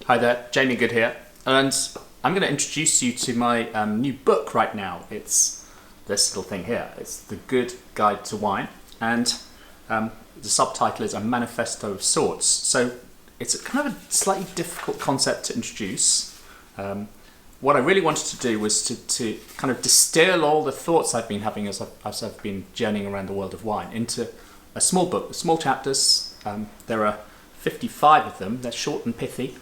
Hi there, Jamie Goode here, and I'm going to introduce you to my new book right now. It's this little thing here. It's the Goode Guide to Wine, and the subtitle is a manifesto of sorts. So it's a kind of a slightly difficult concept to introduce. What I really wanted to do was to kind of distill all the thoughts I've been having as I've been journeying around the world of wine into a small book, small chapters. There are 55 of them. They're short and pithy.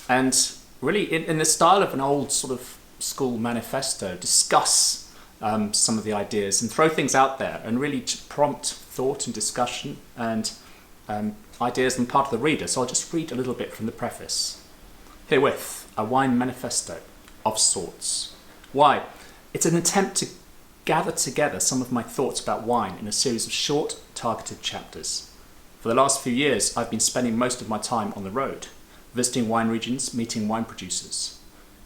And really in the style of an old sort of school manifesto, discuss some of the ideas and throw things out there and really to prompt thought and discussion and ideas on the part of the reader. So I'll just read a little bit from the preface. Herewith, a wine manifesto of sorts. Why? It's an attempt to gather together some of my thoughts about wine in a series of short, targeted chapters. For the last few years, I've been spending most of my time on the road, visiting wine regions, meeting wine producers,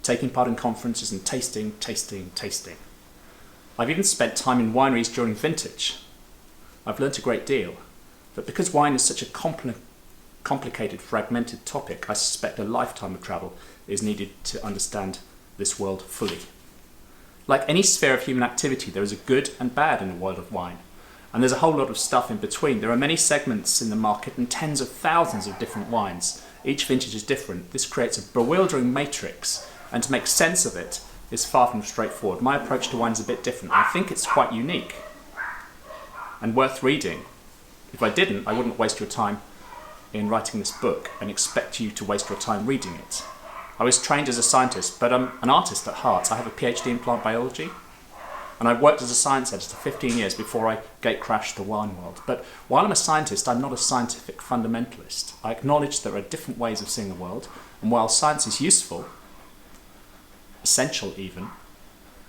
taking part in conferences and tasting. I've even spent time in wineries during vintage. I've learnt a great deal, but because wine is such a complicated, fragmented topic, I suspect a lifetime of travel is needed to understand this world fully. Like any sphere of human activity, there is a good and bad in the world of wine, and there's a whole lot of stuff in between. There are many segments in the market and tens of thousands of different wines. Each vintage is different. This creates a bewildering matrix, and to make sense of it is far from straightforward. My approach to wine is a bit different. I think it's quite unique and worth reading. If I didn't, I wouldn't waste your time in writing this book and expect you to waste your time reading it. I was trained as a scientist, but I'm an artist at heart. I have a PhD in plant biology, and I've worked as a science editor for 15 years before I gate-crashed the wine world. But while I'm a scientist, I'm not a scientific fundamentalist. I acknowledge there are different ways of seeing the world, and while science is useful, essential even,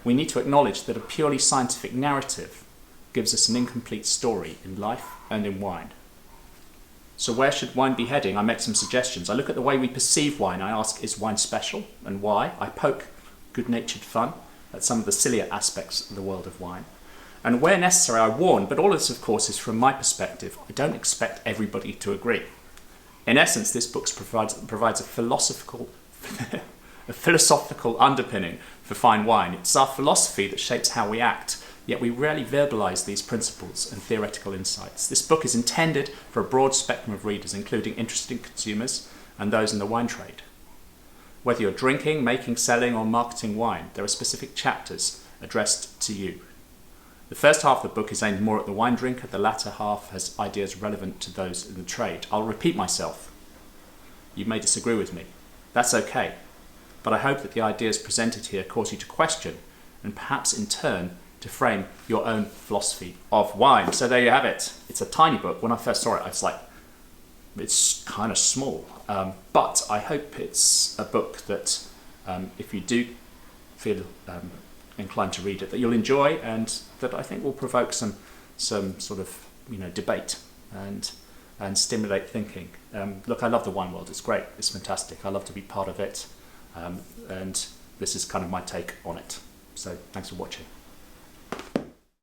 we need to acknowledge that a purely scientific narrative gives us an incomplete story in life and in wine. So where should wine be heading? I make some suggestions. I look at the way we perceive wine. I ask, is wine special, and why? I poke good-natured fun at some of the sillier aspects of the world of wine. And where necessary, I warn, but all this, of course, is from my perspective. I don't expect everybody to agree. In essence, this book provides a philosophical underpinning for fine wine. It's our philosophy that shapes how we act, yet we rarely verbalize these principles and theoretical insights. This book is intended for a broad spectrum of readers, including interested consumers and those in the wine trade. Whether you're drinking, making, selling, or marketing wine, there are specific chapters addressed to you. The first half of the book is aimed more at the wine drinker. The latter half has ideas relevant to those in the trade. I'll repeat myself. You may disagree with me. That's okay. But I hope that the ideas presented here cause you to question and perhaps in turn to frame your own philosophy of wine. So there you have it. It's a tiny book. When I first saw it, I was like, it's kind of small. But I hope it's a book that if you do feel inclined to read it, that you'll enjoy and that I think will provoke some sort of debate and stimulate thinking. Look, I love the wine world. It's great. It's fantastic. I love to be part of it. And this is kind of my take on it. So thanks for watching.